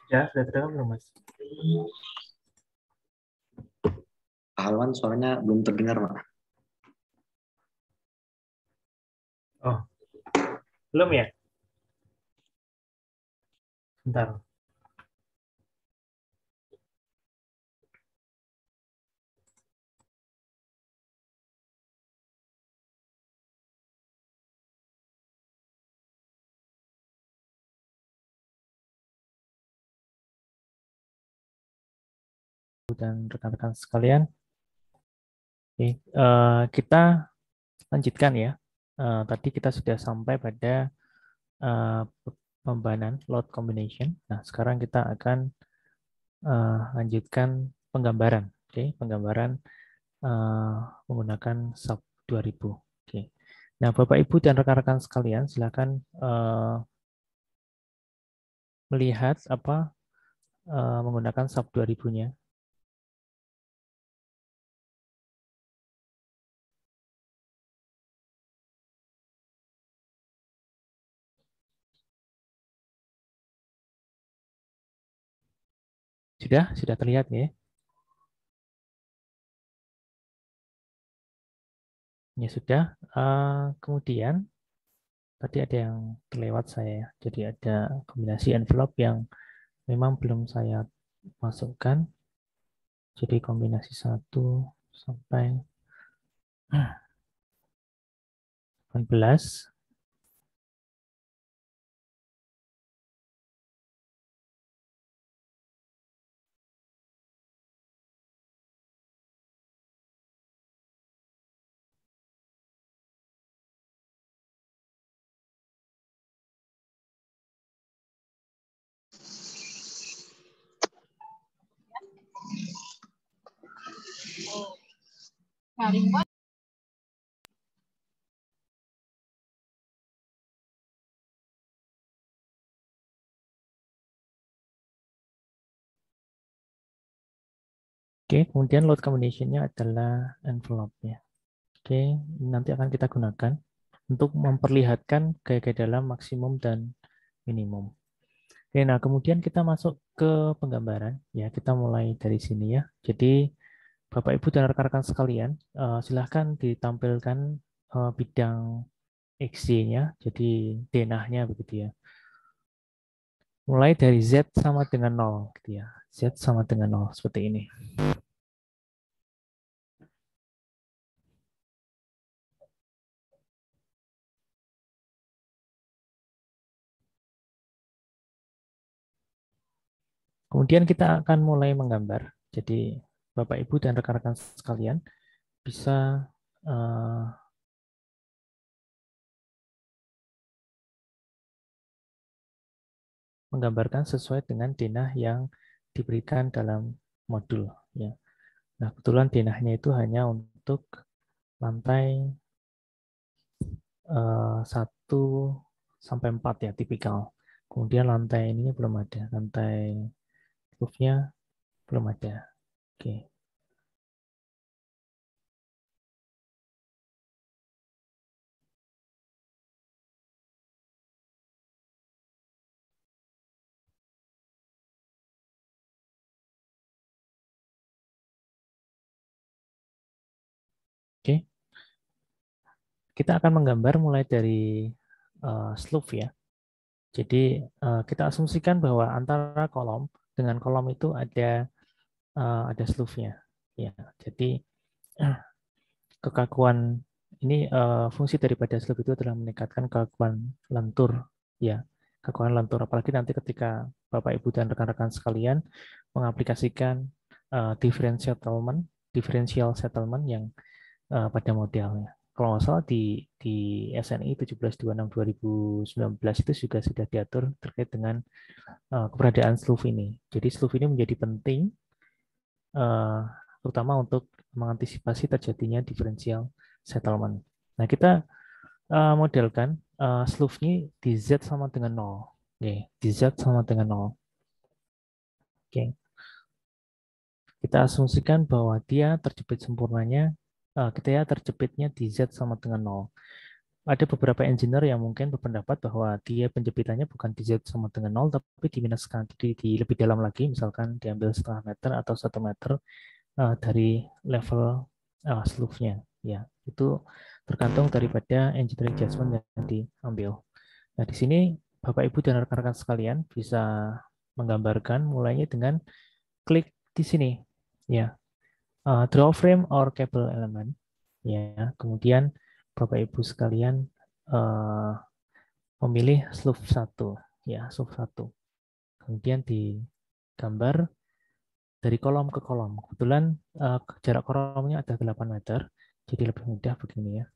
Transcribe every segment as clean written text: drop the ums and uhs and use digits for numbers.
Ya, sudah terdengar belum, Mas? Pak Halwan suaranya belum terdengar, Pak. Oh, belum ya? Bentar. Dan rekan-rekan sekalian, oke, kita lanjutkan ya. Tadi kita sudah sampai pada eh, pembahasan load combination. Nah, sekarang kita akan lanjutkan penggambaran. Oke, penggambaran eh, menggunakan SAP 2000. Oke. Nah, Bapak Ibu dan rekan-rekan sekalian, silakan melihat apa menggunakan SAP 2000-nya. Sudah terlihat ya? Ya sudah. Kemudian tadi ada yang terlewat saya. Jadi ada kombinasi envelope yang memang belum saya masukkan. Jadi kombinasi 1 sampai 18. Oke, kemudian load combination-nya adalah envelope-nya. Oke, nanti akan kita gunakan untuk memperlihatkan gaya-gaya dalam maksimum dan minimum. Oke, nah kemudian kita masuk ke penggambaran. Ya, kita mulai dari sini ya. Jadi Bapak Ibu dan rekan-rekan sekalian, silahkan ditampilkan bidang XY-nya, jadi denahnya begitu ya. Mulai dari Z sama dengan 0 gitu ya. Z sama dengan 0 seperti ini. Kemudian kita akan mulai menggambar. Jadi Bapak Ibu dan rekan-rekan sekalian bisa menggambarkan sesuai dengan denah yang diberikan dalam modul ya. Nah, kebetulan denahnya itu hanya untuk lantai 1 sampai 4 ya, tipikal. Kemudian lantai ini belum ada, lantai roofnya belum ada. Oke. Oke. Kita akan menggambar mulai dari slope ya. Jadi kita asumsikan bahwa antara kolom dengan kolom itu ada slope-nya. Ya, jadi kekakuan ini fungsi daripada slope itu adalah meningkatkan kekakuan lentur ya. Kekakuan lentur apalagi nanti ketika Bapak Ibu dan rekan-rekan sekalian mengaplikasikan differential settlement yang pada modelnya. Kalau nggak salah di SNI 1726 2019 itu juga sudah diatur terkait dengan keberadaan slope ini. Jadi slope ini menjadi penting terutama untuk mengantisipasi terjadinya differential settlement. Nah, kita modelkan slope-nya di Z sama dengan 0. Oke, di Z sama dengan 0. Oke. Kita asumsikan bahwa dia terjepit sempurnanya, kita ya terjepitnya di Z sama dengan 0. ada beberapa engineer yang mungkin berpendapat bahwa dia penjepitannya bukan di Z sama dengan 0, tapi diminuskan. Jadi di lebih dalam lagi, misalkan diambil 0,5 meter atau 1 meter dari level slough-nya. Ya, itu tergantung daripada engineering judgment yang diambil. Nah, di sini Bapak Ibu dan rekan-rekan sekalian bisa menggambarkan mulainya dengan klik di sini. Ya, draw frame or cable element. Ya, kemudian Bapak Ibu sekalian memilih slope 1, ya, slope 1. Kemudian digambar dari kolom ke kolom. Kebetulan jarak kolomnya ada 8 meter, jadi lebih mudah begini ya.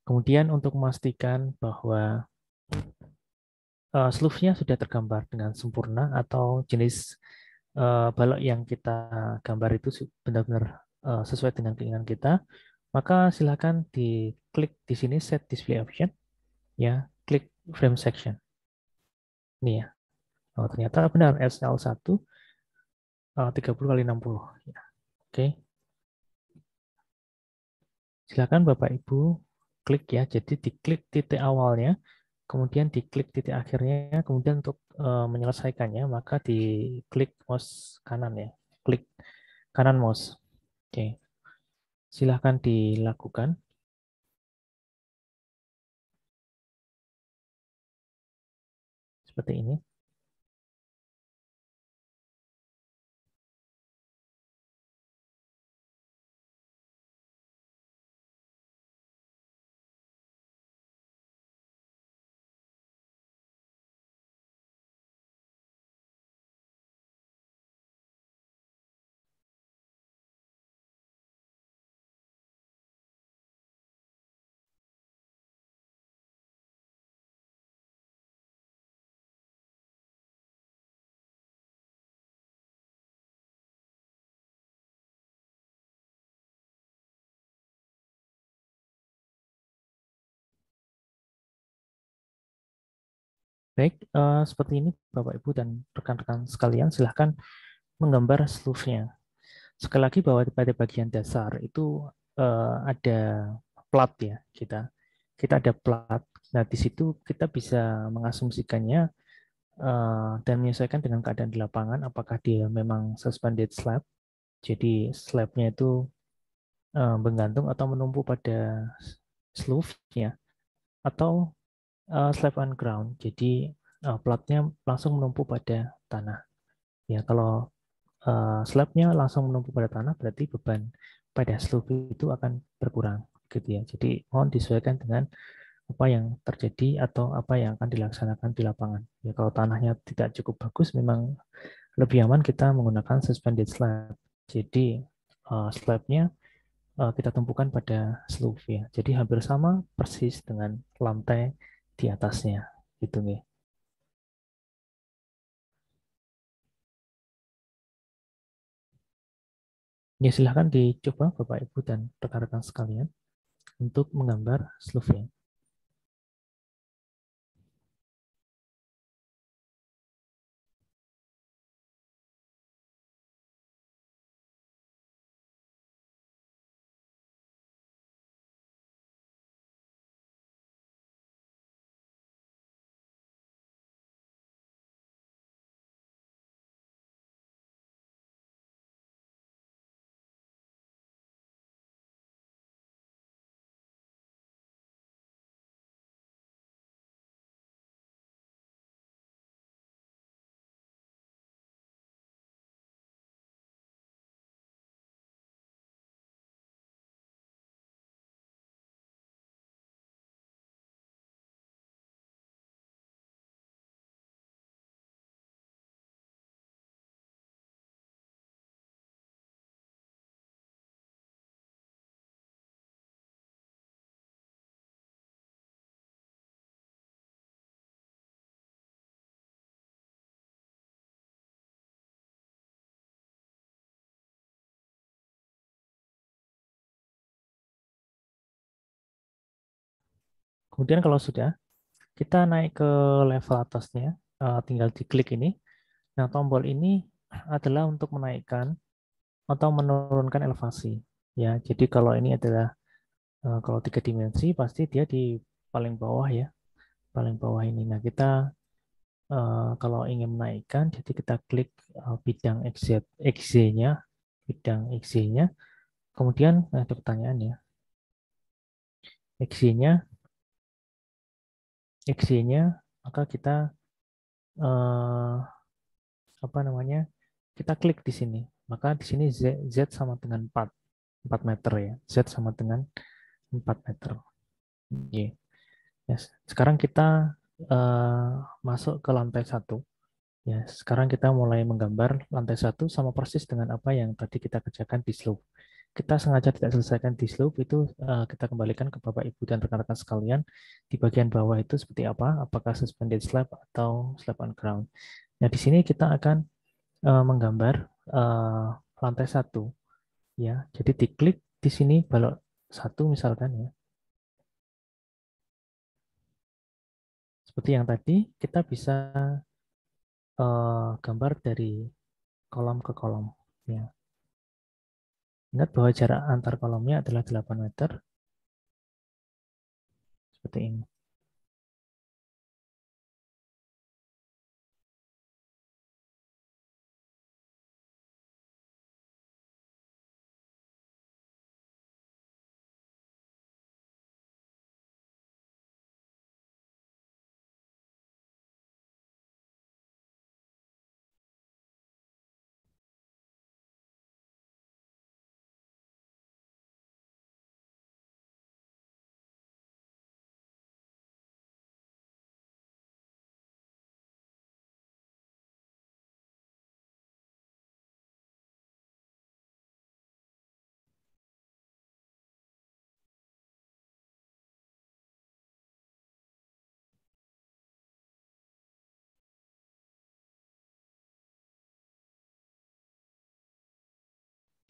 Kemudian untuk memastikan bahwa slough-nya sudah tergambar dengan sempurna atau jenis balok yang kita gambar itu benar-benar sesuai dengan keinginan kita, maka silakan diklik di sini set display option, ya, klik frame section. Ini ya. Oh, ternyata benar SL1 30 kali 60. Ya. Oke. Silakan Bapak Ibu klik ya. Jadi diklik titik awalnya, kemudian diklik titik akhirnya, kemudian untuk menyelesaikannya maka diklik mouse kanan ya. Klik kanan mouse. Oke. Silahkan dilakukan. Seperti ini. Baik, seperti ini Bapak Ibu dan rekan-rekan sekalian, silahkan menggambar slough-nya. Sekali lagi bahwa pada bagian dasar itu ada plat ya kita ada plat. Nah di situ kita bisa mengasumsikannya dan menyesuaikan dengan keadaan di lapangan apakah dia memang suspended slab, jadi slabnya itu menggantung atau menumpu pada slough ya, atau slab on ground, jadi platnya langsung menumpu pada tanah. Ya kalau slabnya langsung menumpu pada tanah berarti beban pada slope itu akan berkurang gitu ya. Jadi mohon disesuaikan dengan apa yang terjadi atau apa yang akan dilaksanakan di lapangan. Ya kalau tanahnya tidak cukup bagus memang lebih aman kita menggunakan suspended slab. Jadi slabnya kita tumpukan pada slope ya. Jadi hampir sama persis dengan lantai di atasnya gitu nih. Ya silahkan dicoba Bapak Ibu dan rekan-rekan sekalian untuk menggambar slope-nya. Kemudian kalau sudah, kita naik ke level atasnya, tinggal diklik ini. Nah, tombol ini adalah untuk menaikkan atau menurunkan elevasi. Ya, jadi kalau ini adalah Kalau 3 dimensi pasti dia di paling bawah ya, paling bawah ini. Nah, kita kalau ingin menaikkan, jadi kita klik bidang XZ-nya, bidang XZ-nya. Kemudian ada pertanyaan ya, XZ-nya, XZ-nya, maka kita eh, apa namanya? Kita klik di sini. Maka di sini Z sama dengan 4 meter ya. Z sama dengan 4 meter. Oke. Yes. Sekarang kita masuk ke lantai 1. Ya, sekarang kita mulai menggambar lantai 1 sama persis dengan apa yang tadi kita kerjakan di slope. Kita sengaja tidak selesaikan di slope itu, kita kembalikan ke Bapak Ibu dan rekan-rekan sekalian di bagian bawah itu seperti apa, apakah suspended slab atau slab on ground. Nah, di sini kita akan menggambar uh, lantai 1 ya. Jadi diklik di sini balok 1 misalkan ya. Seperti yang tadi kita bisa gambar dari kolom ke kolom ya. Ingat bahwa jarak antar kolomnya adalah 8 meter seperti ini.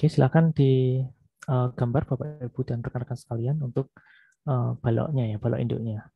Oke, silakan digambar Bapak Ibu dan rekan-rekan sekalian untuk baloknya ya, balok induknya.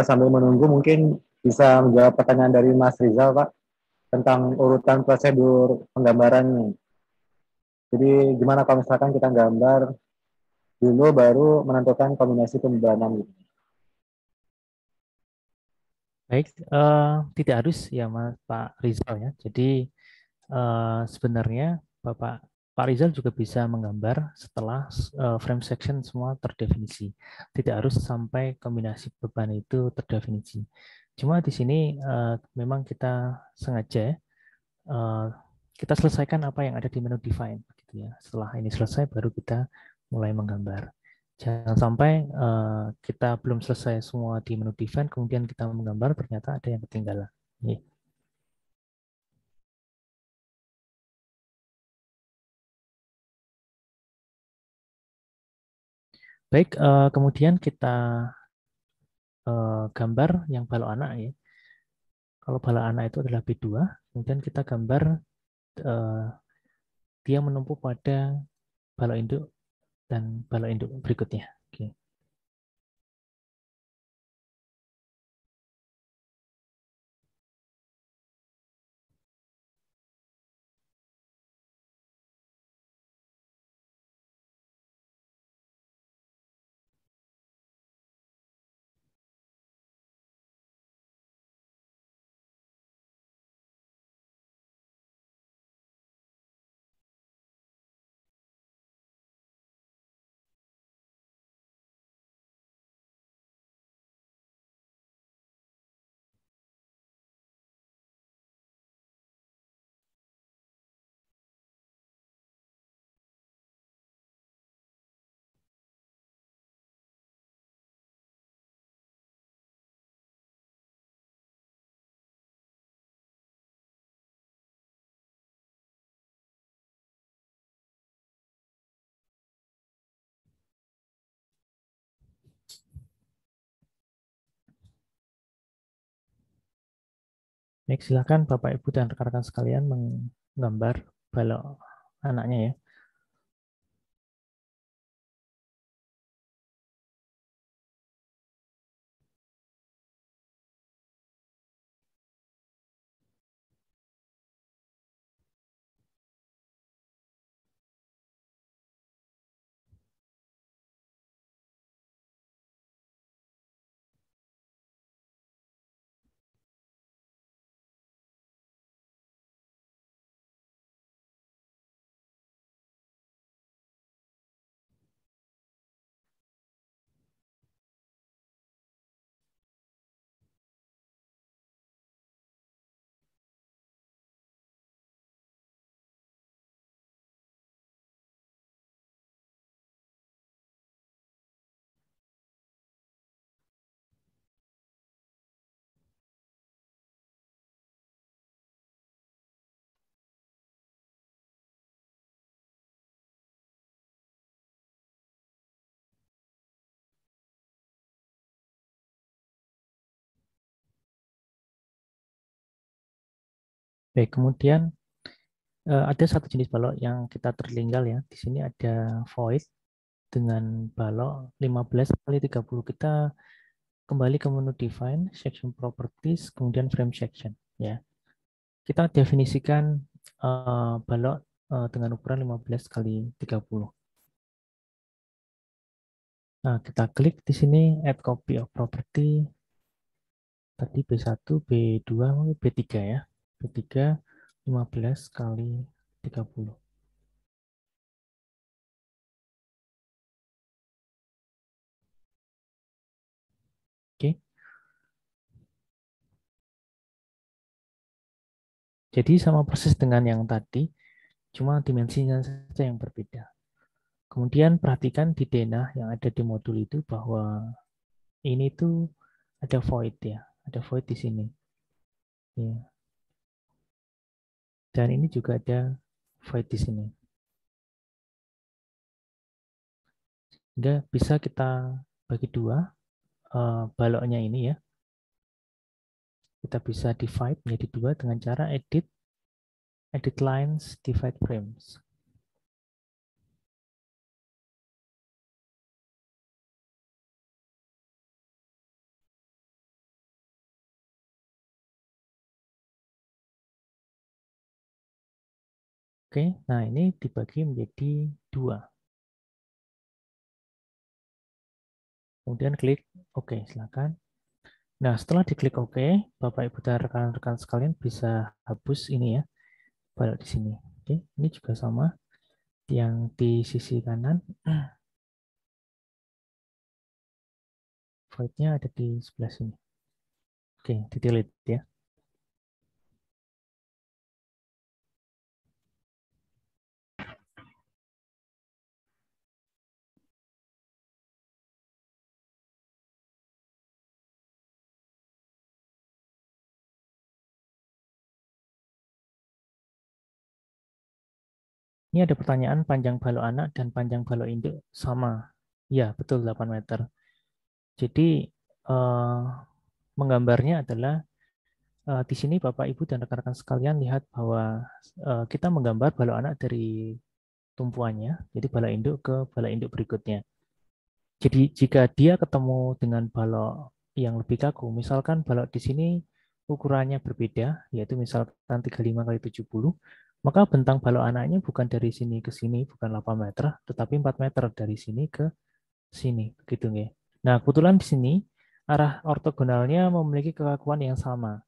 Sambil menunggu mungkin bisa menjawab pertanyaan dari Mas Rizal, Pak, tentang urutan prosedur penggambarannya. Jadi gimana kalau misalkan kita gambar dulu baru menentukan kombinasi pembebanan gitu. Baik, tidak harus ya Mas Pak Rizal ya. Jadi sebenarnya Bapak Pak Rizal juga bisa menggambar setelah frame section semua terdefinisi. Tidak harus sampai kombinasi beban itu terdefinisi. Cuma di sini memang kita sengaja eh, kita selesaikan apa yang ada di menu define gitu ya. Setelah ini selesai baru kita mulai menggambar. Jangan sampai kita belum selesai semua di menu define kemudian kita menggambar ternyata ada yang ketinggalan. Nih. Baik, kemudian kita gambar yang balok anak ya. Kalau balok anak itu adalah B2, kemudian kita gambar eh, dia menumpuk pada balok induk dan balok induk berikutnya. Oke. Baik, silakan Bapak Ibu dan rekan-rekan sekalian menggambar balok anaknya ya. Baik, kemudian ada satu jenis balok yang kita tertinggal ya. Di sini ada void dengan balok 15 kali 30. Kita kembali ke menu define, section properties, kemudian frame section ya. Kita definisikan balok dengan ukuran 15 kali 30. Nah, kita klik di sini add copy of property. Tadi B1, B2, B3 ya. B3 15 kali 30. Oke. Jadi sama persis dengan yang tadi, cuma dimensinya saja yang berbeda. Kemudian perhatikan di denah yang ada di modul itu bahwa ini tuh ada void ya, ada void di sini. Ya. Dan ini juga ada void di sini. Sehingga bisa kita bagi dua baloknya ini ya. Kita bisa divide menjadi dua dengan cara edit lines, divide frames. Oke, Oke, nah ini dibagi menjadi 2. Kemudian klik OK, silakan. Nah, setelah diklik OK, Bapak Ibu dan rekan-rekan sekalian bisa hapus ini ya, balok di sini. Oke, ini juga sama, yang di sisi kanan, void-nya ada di sebelah sini. Oke, di delete ya. Ini ada pertanyaan panjang balok anak dan panjang balok induk sama. Ya, betul 8 meter. Jadi menggambarnya adalah di sini Bapak Ibu dan rekan-rekan sekalian lihat bahwa kita menggambar balok anak dari tumpuannya, jadi balok induk ke balok induk berikutnya. Jadi jika dia ketemu dengan balok yang lebih kaku, misalkan balok di sini ukurannya berbeda, yaitu misalkan 35 kali 70, maka bentang balok anaknya bukan dari sini ke sini, bukan 8 meter, tetapi 4 meter dari sini ke sini, begitu nggih. Nah, kebetulan di sini arah ortogonalnya memiliki kekakuan yang sama.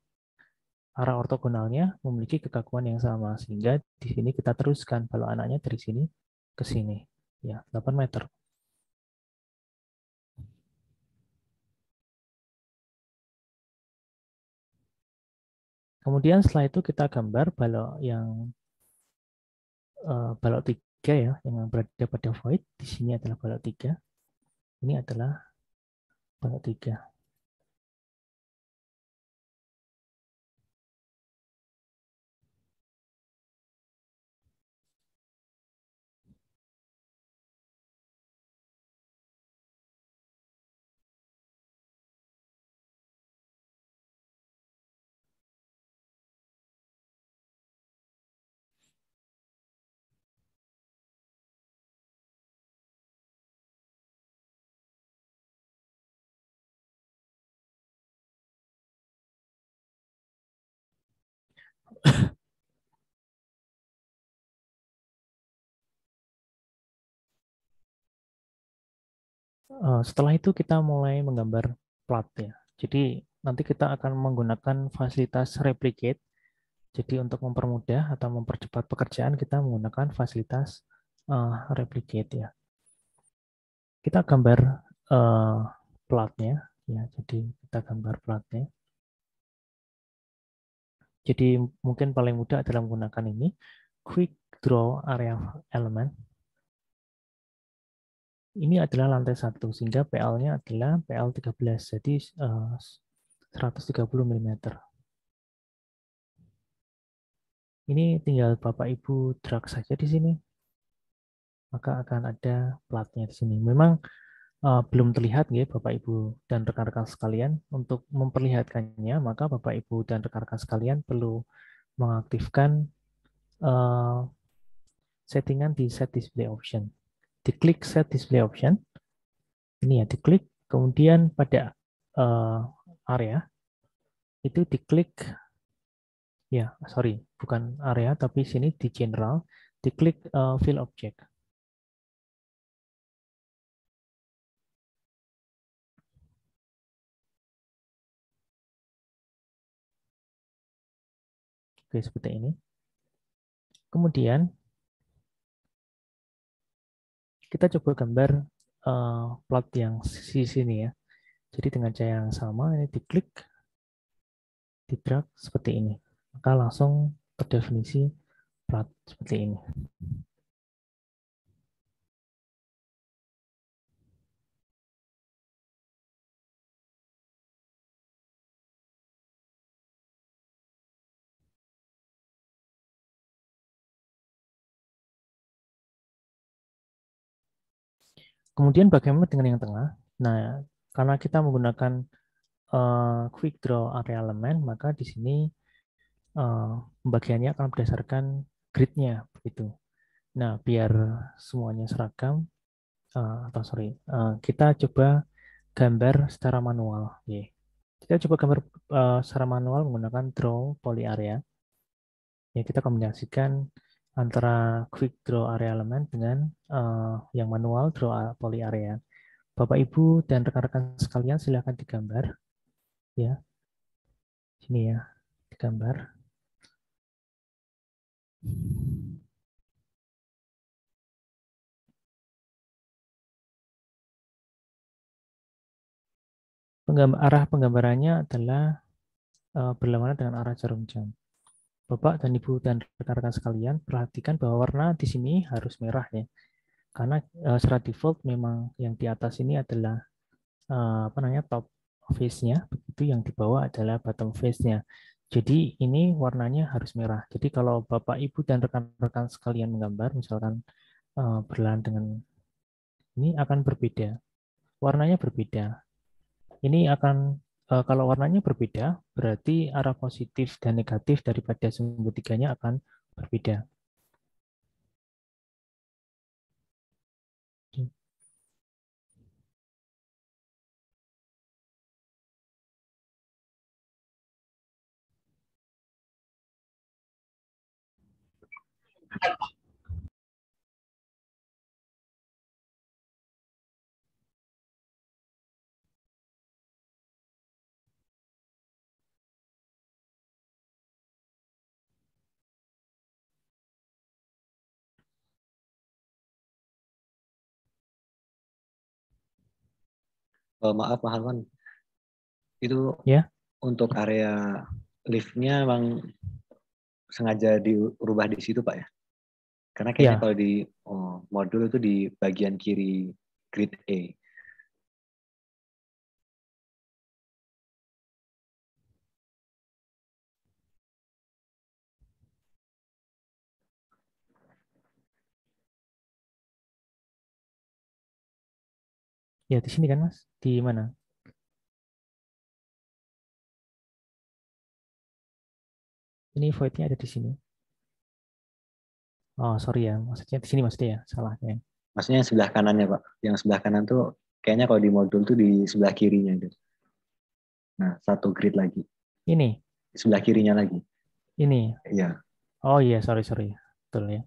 Arah ortogonalnya memiliki kekakuan yang sama, sehingga di sini kita teruskan balok anaknya dari sini ke sini. Ya, 8 meter. Kemudian setelah itu kita gambar balok yang balok 3 ya, yang berada pada void. Di sini adalah balok 3. Ini adalah balok 3. Setelah itu kita mulai menggambar plat ya. Jadi nanti kita akan menggunakan fasilitas replicate. Jadi untuk mempermudah atau mempercepat pekerjaan kita menggunakan fasilitas replicate ya. Kita gambar platnya ya. Jadi kita gambar platnya. Jadi mungkin paling mudah adalah menggunakan ini quick draw area element. Ini adalah lantai 1 sehingga PL-nya adalah PL 13, jadi 130 mm. Ini tinggal Bapak Ibu drag saja di sini, maka akan ada platnya di sini. Memang belum terlihat ya Bapak Ibu dan rekan-rekan sekalian. Untuk memperlihatkannya, maka Bapak Ibu dan rekan-rekan sekalian perlu mengaktifkan settingan di set display option. Diklik set display option, ini ya diklik, kemudian pada area itu diklik ya, sorry, bukan area tapi sini di general, diklik fill object. Oke, seperti ini. Kemudian kita coba gambar plot yang sisi sini ya. Jadi dengan cara yang sama, ini diklik, di drag seperti ini. Maka langsung terdefinisi plot seperti ini. Kemudian bagaimana dengan yang tengah? Nah, karena kita menggunakan quick draw area element, maka di sini pembagiannya akan berdasarkan grid-nya begitu. Nah, biar semuanya seragam, kita coba gambar secara manual. Kita coba gambar secara manual menggunakan draw poly area. Ya, kita kombinasikan antara quick draw area element dengan yang manual draw poly area. Bapak Ibu dan rekan-rekan sekalian silakan digambar ya. Sini ya, digambar. Arah penggambarannya adalah berlawanan dengan arah jarum jam. Bapak dan Ibu dan rekan-rekan sekalian, perhatikan bahwa warna di sini harus merah ya. Karena secara default memang yang di atas ini adalah apa namanya top face-nya, begitu yang di bawah adalah bottom face-nya. Jadi ini warnanya harus merah. Jadi kalau Bapak, Ibu dan rekan-rekan sekalian menggambar, misalkan berlahan dengan ini akan berbeda. Warnanya berbeda. Ini akan kalau warnanya berbeda, berarti arah positif dan negatif daripada sumbu tiganya akan berbeda. Maaf Pak Halwan, itu Ya, untuk area liftnya memang sengaja dirubah di situ Pak ya? Karena kayaknya ya. kalau di modul itu di bagian kiri grid A. Ya, di sini kan, Mas? Di mana? Ini void-nya ada di sini. Oh, sorry ya. Maksudnya di sini maksudnya ya. Salahnya. Maksudnya yang sebelah kanannya Pak. Yang sebelah kanan tuh kayaknya kalau di modul tuh di sebelah kirinya gitu. Nah, satu grid lagi. Ini, Di sebelah kirinya lagi. ini. Iya. Oh iya, sorry, sorry. Betul ya.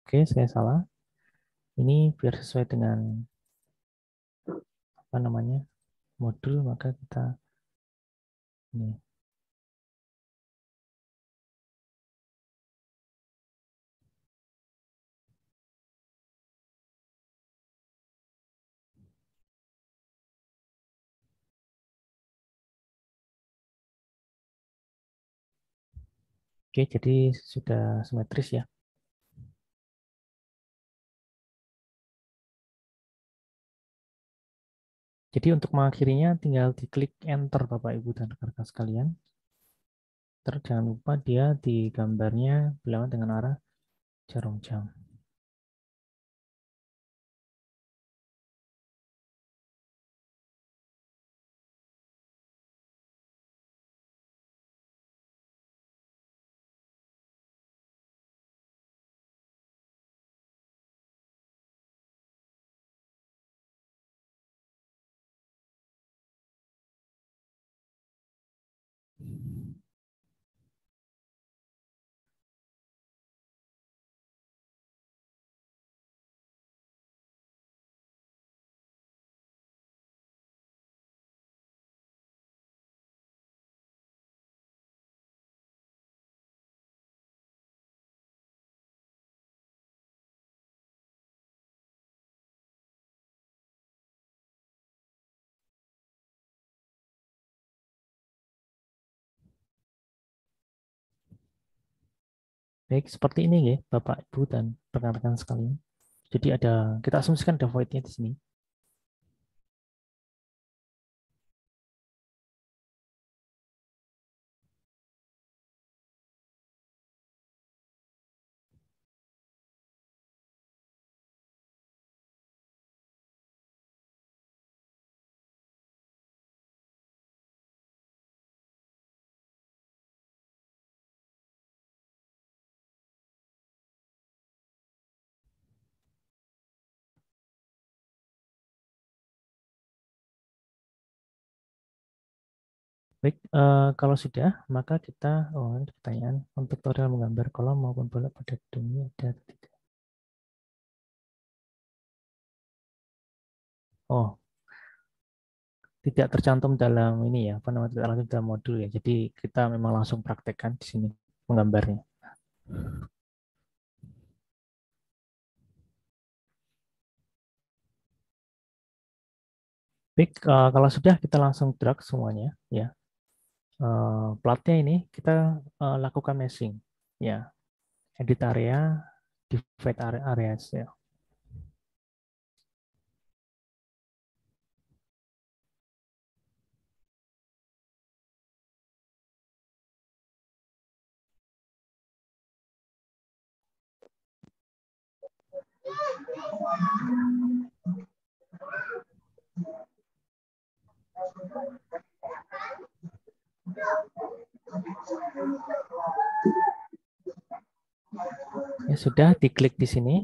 Oke, saya salah. Ini biar sesuai dengan apa namanya modul, maka kita ini. Oke, jadi sudah simetris ya. Jadi untuk mengakhirinya tinggal diklik enter Bapak Ibu dan rekan-rekan sekalian. Terus jangan lupa dia di gambarnya berlawanan dengan arah jarum jam. Baik, seperti ini ya Bapak Ibu dan rekan-rekan sekalian. Jadi ada kita asumsikan ada void-nya di sini. Baik, kalau sudah, maka kita, ini pertanyaan, untuk tutorial menggambar kolom maupun bolak pada gedungnya ada atau tidak? Oh, tidak tercantum dalam ini ya, apa namanya, tidak tercantum dalam modul ya. Jadi kita memang langsung praktekkan di sini menggambarnya. Baik, kalau sudah kita langsung drag semuanya ya. Platnya ini kita lakukan meshing ya. Edit area, divide areas ya. Ya sudah, diklik di sini.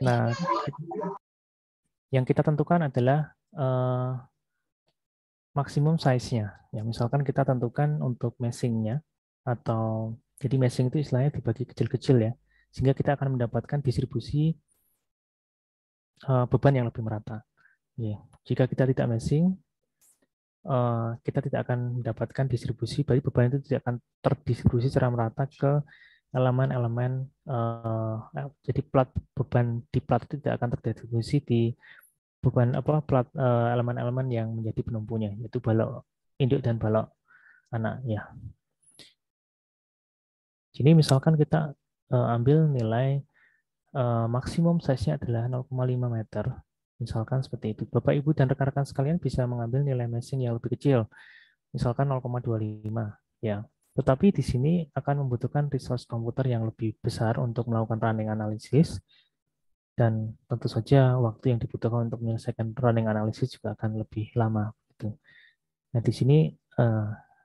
Nah, yang kita tentukan adalah maksimum size-nya. Ya, misalkan kita tentukan untuk meshing-nya atau jadi meshing itu istilahnya dibagi kecil-kecil ya, sehingga kita akan mendapatkan distribusi beban yang lebih merata. Ya, jika kita tidak meshing, kita tidak akan mendapatkan distribusi, berarti beban itu tidak akan terdistribusi secara merata ke elemen-elemen. Jadi plat beban di plat itu tidak akan terdistribusi di beban plat elemen-elemen yang menjadi penumpunya, yaitu balok induk dan balok anak ya. Jadi misalkan kita ambil nilai maksimum size-nya adalah 0,5 meter. Misalkan seperti itu. Bapak, Ibu, dan rekan-rekan sekalian bisa mengambil nilai meshing yang lebih kecil. Misalkan 0,25. Ya. Tetapi di sini akan membutuhkan resource komputer yang lebih besar untuk melakukan running analysis. Dan tentu saja waktu yang dibutuhkan untuk menyelesaikan running analysis juga akan lebih lama. Nah, di sini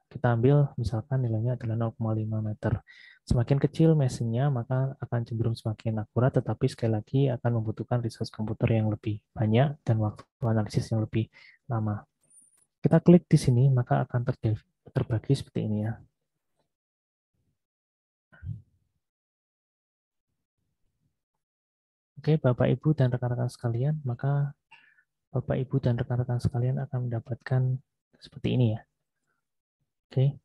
kita ambil misalkan nilainya adalah 0,5 meter. Semakin kecil meshingnya, maka akan cenderung semakin akurat, tetapi sekali lagi akan membutuhkan resource komputer yang lebih banyak dan waktu analisis yang lebih lama. Kita klik di sini, maka akan terbagi seperti ini ya. Oke, Bapak, Ibu, dan rekan-rekan sekalian, maka Bapak, Ibu, dan rekan-rekan sekalian akan mendapatkan seperti ini ya. Oke.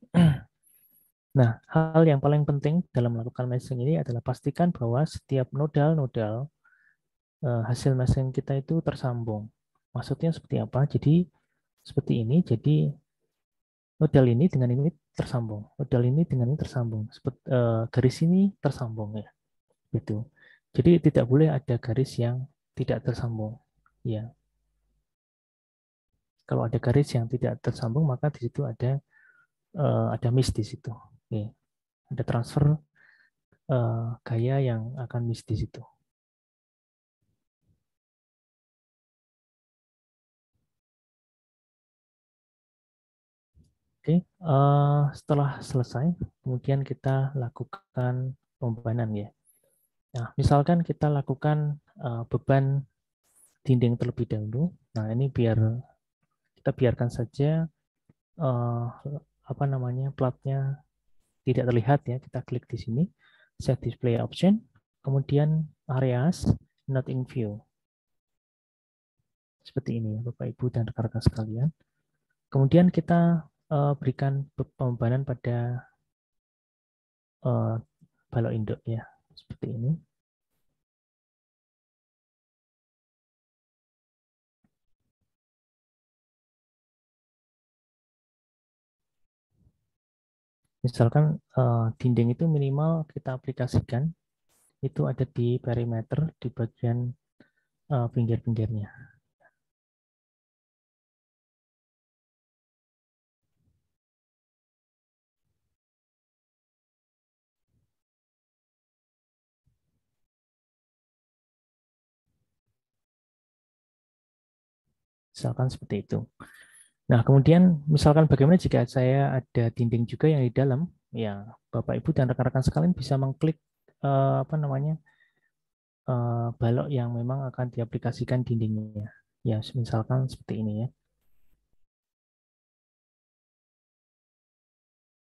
Nah, hal yang paling penting dalam melakukan meshing ini adalah pastikan bahwa setiap nodal-nodal hasil meshing kita itu tersambung. Maksudnya seperti apa? Jadi seperti ini, jadi nodal ini dengan ini tersambung, nodal ini dengan ini tersambung, garis ini tersambung ya, gitu. Jadi tidak boleh ada garis yang tidak tersambung, ya. Kalau ada garis yang tidak tersambung, maka di situ ada miss di situ, ya. Ada transfer gaya yang akan miss di situ. Oke, setelah selesai, kemudian kita lakukan pembebanan ya. Nah, misalkan kita lakukan beban dinding terlebih dahulu. Nah, ini kita biarkan saja platnya tidak terlihat ya. Kita klik di sini, set display option, kemudian areas not in view. Seperti ini ya, Bapak, Ibu, dan rekan-rekan sekalian. Kemudian kita berikan pembebanan pada balok induk ya, seperti ini. Misalkan dinding itu minimal kita aplikasikan itu ada di perimeter di bagian pinggir-pinggirnya. Misalkan seperti itu. Nah, kemudian misalkan bagaimana jika saya ada dinding juga yang di dalam, ya Bapak, Ibu, dan rekan-rekan sekalian bisa mengklik balok yang memang akan diaplikasikan dindingnya. Ya, misalkan seperti ini ya.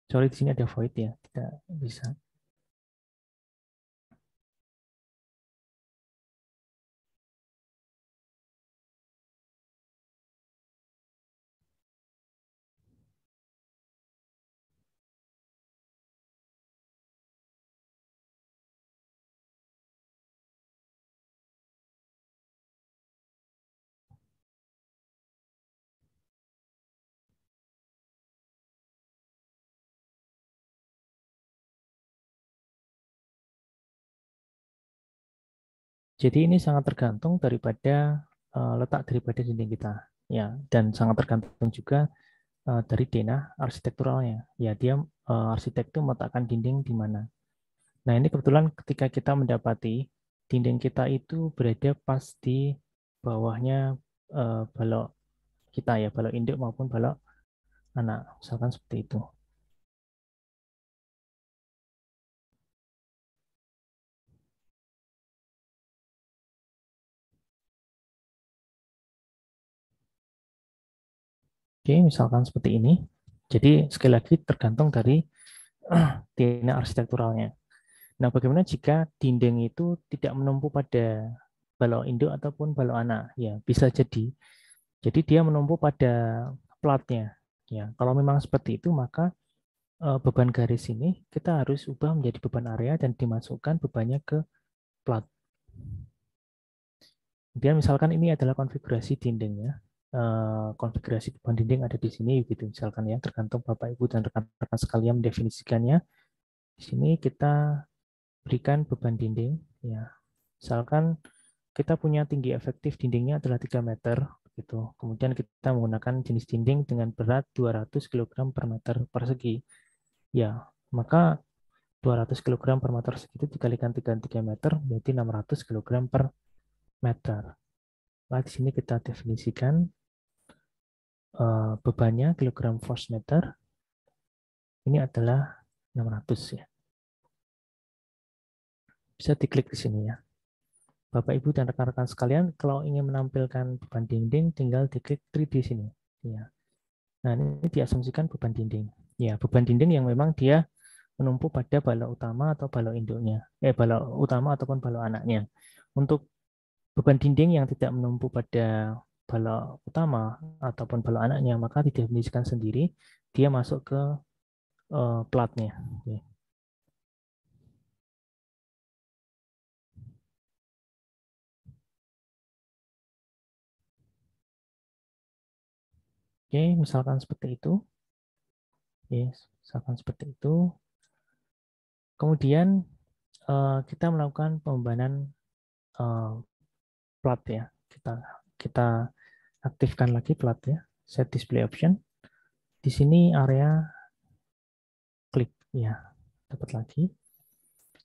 Sorry, di sini ada void ya, tidak bisa. Jadi ini sangat tergantung daripada letak daripada dinding kita, ya, dan sangat tergantung juga dari denah arsitekturalnya. Ya, dia arsitek itu meletakkan dinding di mana. Nah, ini kebetulan ketika kita mendapati dinding kita itu berada pas di bawahnya balok kita ya, balok induk maupun balok anak, misalkan seperti itu. Oke, misalkan seperti ini. Jadi sekali lagi tergantung dari denah arsitekturalnya. Nah, bagaimana jika dinding itu tidak menumpu pada balok induk ataupun balok anak? Ya, bisa jadi. Jadi dia menumpu pada platnya. Ya, kalau memang seperti itu, maka beban garis ini kita harus ubah menjadi beban area dan dimasukkan bebannya ke plat. Kemudian misalkan ini adalah konfigurasi dindingnya. Konfigurasi beban dinding ada di sini gitu misalkan ya, tergantung Bapak Ibu dan rekan-rekan sekalian mendefinisikannya. Di sini kita berikan beban dinding ya. Misalkan kita punya tinggi efektif dindingnya adalah 3 meter gitu. Kemudian kita menggunakan jenis dinding dengan berat 200 kg per meter persegi. Ya, maka 200 kg per meter persegi itu dikalikan 3 meter berarti 600 kg per meter. Nah, di sini kita definisikan bebannya kilogram force meter. Ini adalah 600 ya. Bisa diklik di sini ya. Bapak Ibu dan rekan-rekan sekalian, kalau ingin menampilkan beban dinding, tinggal diklik 3D sini. Ya. Nah, ini diasumsikan beban dinding. Ya, beban dinding yang memang dia menumpu pada balok utama atau balok induknya. Balok utama ataupun balok anaknya. Untuk beban dinding yang tidak menumpu pada balok utama ataupun balok anaknya, maka didefinisikan sendiri, dia masuk ke platnya. Oke. Oke, misalkan seperti itu. Oke, misalkan seperti itu. Kemudian kita melakukan pembebanan plat ya. Kita aktifkan lagi plat ya. Set display option. Di sini area klik ya, dapat lagi.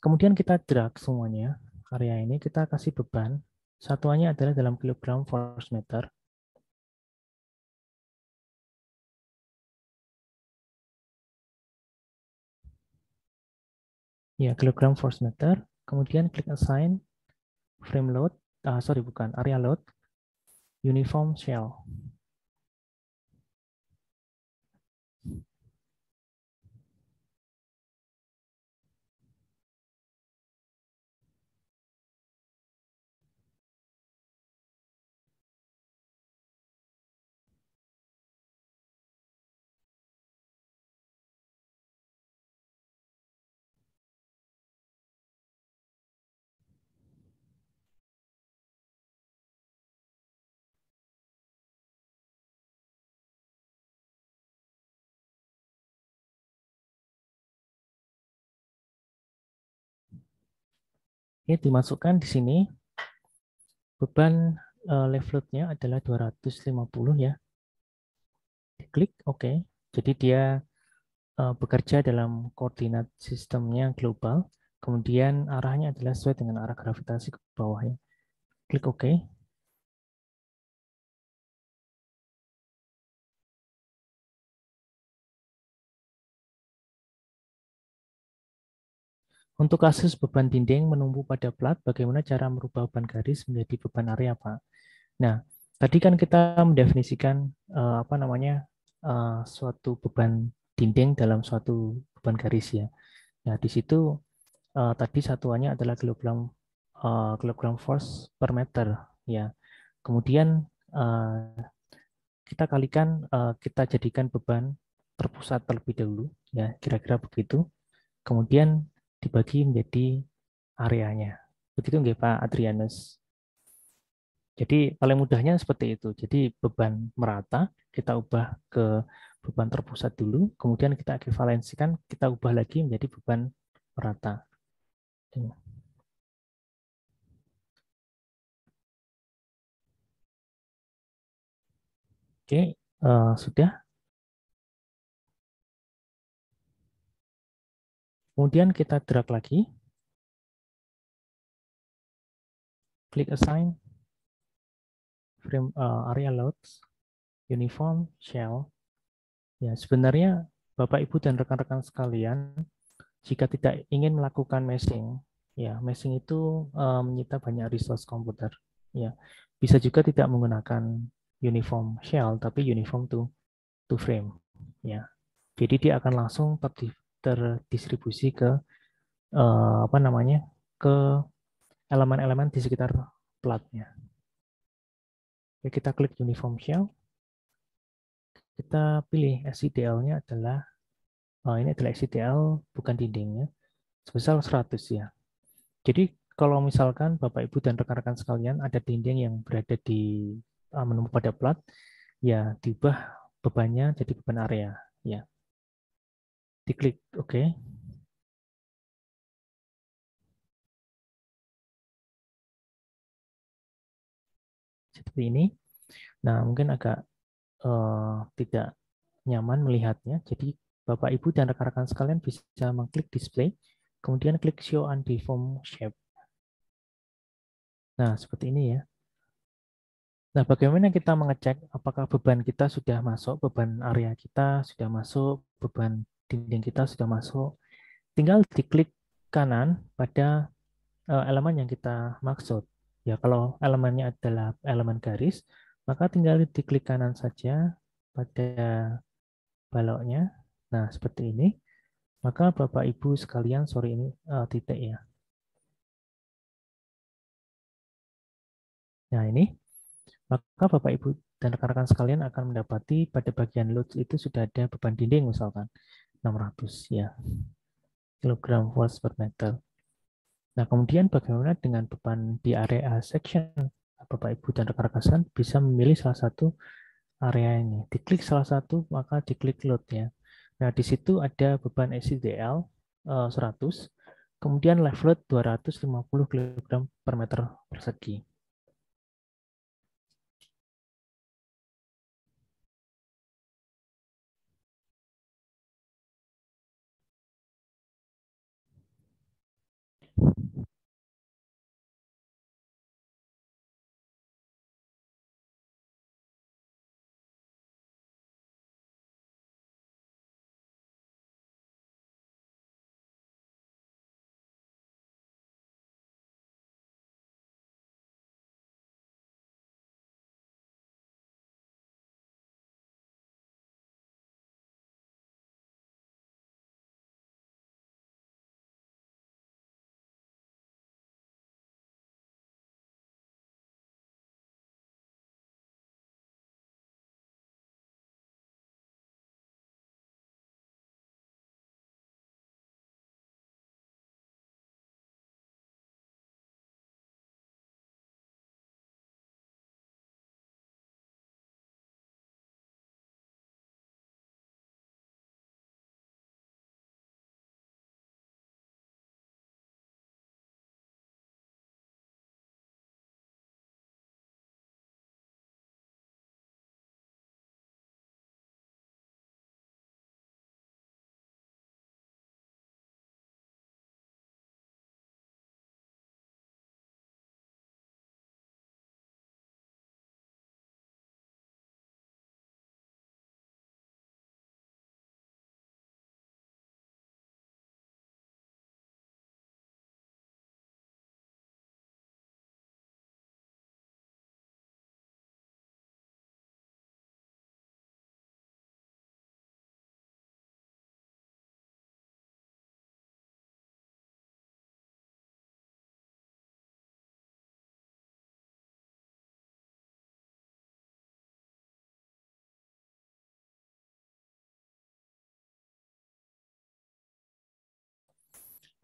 Kemudian kita drag semuanya. Area ini kita kasih beban. Satuannya adalah dalam kilogram force meter. Ya, kilogram force meter. Kemudian klik assign frame load. Sorry, bukan area load. Uniform shell. Oke, dimasukkan di sini. Beban left load-nya adalah 250 ya. Diklik OK. Jadi dia bekerja dalam koordinat sistemnya global. Kemudian arahnya adalah sesuai dengan arah gravitasi ke bawah ya. Klik OK. Untuk kasus beban dinding menumpu pada plat, bagaimana cara merubah beban garis menjadi beban area, Pak? Nah, tadi kan kita mendefinisikan suatu beban dinding dalam suatu beban garis ya. Nah, di situ tadi satuannya adalah kilogram force per meter ya. Kemudian kita kalikan, kita jadikan beban terpusat terlebih dahulu ya, kira-kira begitu. Kemudian dibagi menjadi areanya. Begitu nggih Pak Adrianus? Jadi paling mudahnya seperti itu. Jadi beban merata kita ubah ke beban terpusat dulu, kemudian kita ekuivalensikan, kita ubah lagi menjadi beban merata. Oke, sudah. Kemudian kita drag lagi, klik assign, frame area loads, uniform, shell. Ya, sebenarnya Bapak Ibu dan rekan-rekan sekalian, jika tidak ingin melakukan meshing, ya meshing itu menyita banyak resource komputer. Ya, bisa juga tidak menggunakan uniform shell, tapi uniform to frame. Ya, jadi dia akan langsung terdistribusi ke apa namanya, ke elemen-elemen di sekitar platnya. Oke, kita klik uniform shell, kita pilih SCDL-nya adalah ini adalah SCDL bukan dindingnya, sebesar 100 ya. Jadi kalau misalkan Bapak Ibu dan rekan-rekan sekalian ada dinding yang berada di menempel pada plat, ya diubah bebannya jadi beban area ya. Diklik oke. Seperti ini. Nah, mungkin agak tidak nyaman melihatnya. Jadi Bapak Ibu dan rekan-rekan sekalian bisa mengklik display, kemudian klik show undeformed shape. Nah, seperti ini ya. Nah, bagaimana kita mengecek apakah beban kita sudah masuk, beban area kita sudah masuk, beban dinding kita sudah masuk. Tinggal diklik kanan pada elemen yang kita maksud. Ya, kalau elemennya adalah elemen garis, maka tinggal diklik kanan saja pada baloknya. Nah, seperti ini. Maka Bapak Ibu sekalian, sorry ini titik ya. Nah, ini. Maka Bapak Ibu dan rekan-rekan sekalian akan mendapati pada bagian load itu sudah ada beban dinding misalkan 600 ya kilogram force per meter. Nah, kemudian bagaimana dengan beban di area section? Bapak Ibu dan rekan-rekan sekalian bisa memilih salah satu area ini. Diklik salah satu, maka diklik load ya. Nah, di situ ada beban SCDL 100, kemudian live load 250 kg per meter persegi.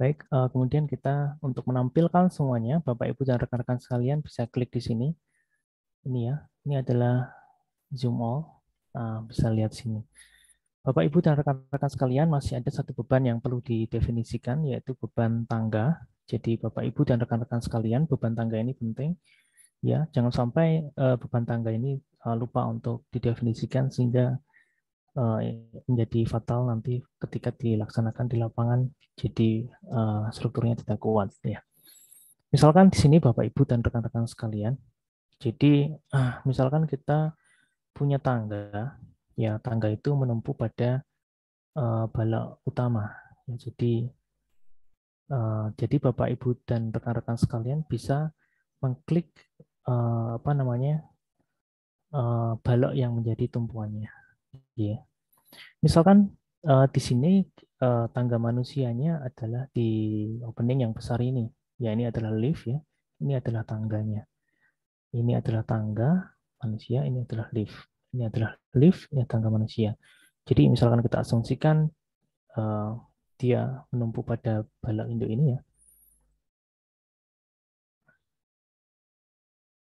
Baik, kemudian kita untuk menampilkan semuanya, Bapak Ibu dan rekan-rekan sekalian bisa klik di sini. Ini ya, ini adalah zoom all. Nah, bisa lihat sini. Bapak Ibu dan rekan-rekan sekalian masih ada satu beban yang perlu didefinisikan, yaitu beban tangga. Jadi Bapak Ibu dan rekan-rekan sekalian, beban tangga ini penting. Ya, jangan sampai beban tangga ini lupa untuk didefinisikan sehingga menjadi fatal nanti ketika dilaksanakan di lapangan, jadi strukturnya tidak kuat ya. Misalkan di sini Bapak Ibu dan rekan-rekan sekalian, jadi misalkan kita punya tangga, ya tangga itu menempuh pada balok utama. Ya, jadi Bapak Ibu dan rekan-rekan sekalian bisa mengklik apa namanya balok yang menjadi tumpuannya. Ya. Misalkan di sini tangga manusianya adalah di opening yang besar ini. Ya, ini adalah lift ya. Ini adalah tangganya. Ini adalah tangga manusia, ini adalah lift. Ini adalah lift, ini tangga manusia. Jadi misalkan kita asumsikan dia menumpuk pada balok induk ini ya.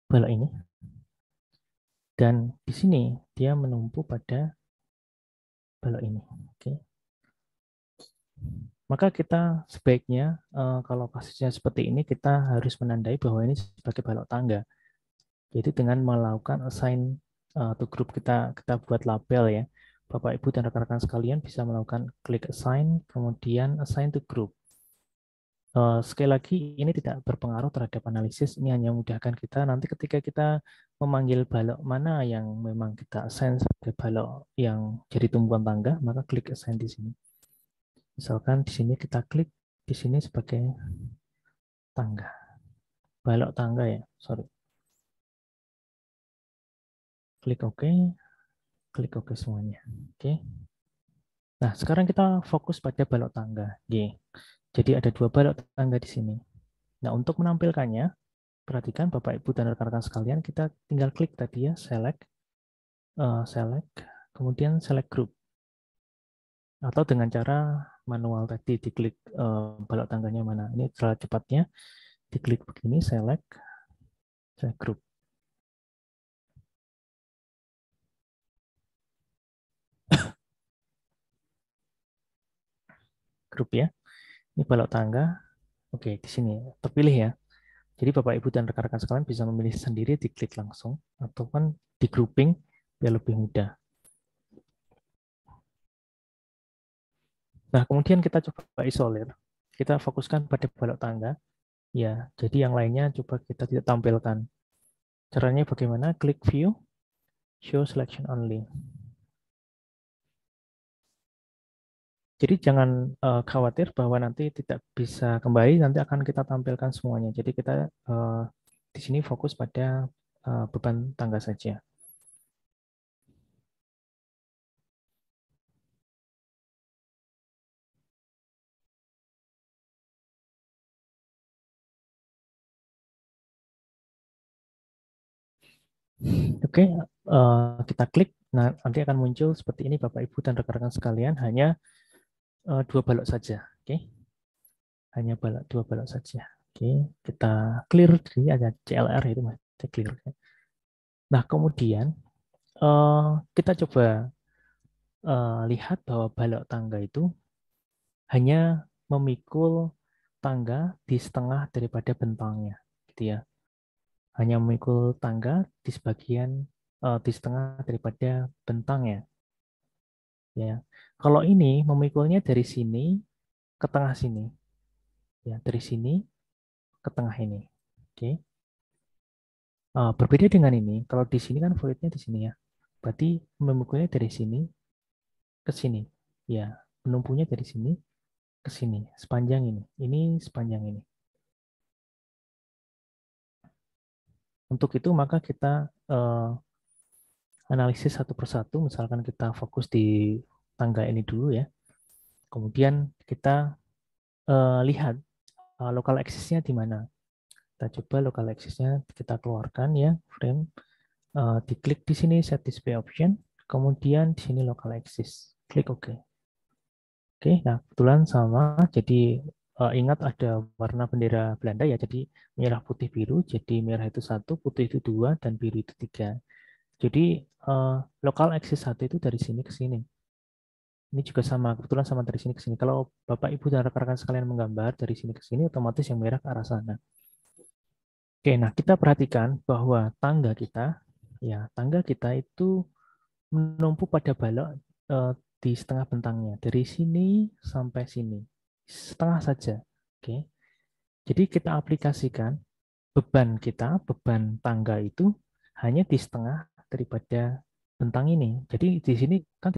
Balok ini. Dan di sini dia menumpuk pada balok ini. Oke. Maka kita sebaiknya kalau kasusnya seperti ini kita harus menandai bahwa ini sebagai balok tangga. Jadi dengan melakukan assign to group kita buat label ya. Bapak Ibu dan rekan-rekan sekalian bisa melakukan klik assign kemudian assign to group. Sekali lagi ini tidak berpengaruh terhadap analisis, ini hanya memudahkan kita nanti ketika kita memanggil balok mana yang memang kita assign sebagai balok yang jadi tumpuan tangga, maka klik assign di sini. Misalkan di sini kita klik di sini sebagai tangga. Balok tangga ya, sorry. Klik OK. Klik OK semuanya. Oke. Nah, sekarang kita fokus pada balok tangga. G. Jadi ada dua balok tangga di sini. Nah, untuk menampilkannya, perhatikan Bapak Ibu dan rekan-rekan sekalian, kita tinggal klik tadi ya, select, kemudian select group. Atau dengan cara manual tadi diklik balok tangganya mana. Ini cara cepatnya diklik begini, select group. Grup ya. Ini balok tangga. Oke, di sini terpilih ya. Jadi Bapak Ibu dan rekan-rekan sekalian bisa memilih sendiri, diklik langsung ataupun di grouping biar lebih mudah. Nah, kemudian kita coba isolir. Kita fokuskan pada balok tangga. Ya, jadi yang lainnya coba kita tidak tampilkan. Caranya bagaimana? Klik view, show selection only. Jadi jangan khawatir bahwa nanti tidak bisa kembali, nanti akan kita tampilkan semuanya. Jadi kita di sini fokus pada beban tangga saja. Oke, kita klik. Nah, nanti akan muncul seperti ini Bapak Ibu dan rekan-rekan sekalian, hanya dua balok saja. Oke, hanya dua balok saja. Oke, kita clear. Jadi ada CLR itu masih clear. Nah, kemudian kita coba lihat bahwa balok tangga itu hanya memikul tangga di setengah daripada bentangnya, gitu ya. Hanya memikul tangga di sebagian di setengah daripada bentangnya. Ya, kalau ini memikulnya dari sini ke tengah sini, ya dari sini ke tengah ini. Oke. Berbeda dengan ini, kalau di sini kan voidnya di sini ya, berarti memikulnya dari sini ke sini, ya penumpunya dari sini ke sini, sepanjang ini sepanjang ini. Untuk itu maka kita analisis satu persatu, misalkan kita fokus di tangga ini dulu ya, kemudian kita lihat local axis-nya di mana. Kita coba local axis-nya kita keluarkan ya, frame, diklik di sini set display option, kemudian di sini local axis, klik OK. Oke, nah kebetulan sama, jadi ingat ada warna bendera Belanda ya, jadi merah putih biru, jadi merah itu 1, putih itu 2, dan biru itu 3. Jadi lokal aksis 1 itu dari sini ke sini. Ini juga sama, kebetulan sama dari sini ke sini. Kalau Bapak Ibu dan rekan-rekan sekalian menggambar dari sini ke sini, otomatis yang merah ke arah sana. Oke, nah kita perhatikan bahwa tangga kita itu menumpuk pada balok di setengah bentangnya, dari sini sampai sini, setengah saja. Oke, jadi kita aplikasikan beban tangga itu hanya di setengah daripada bentang ini. Jadi di sini kan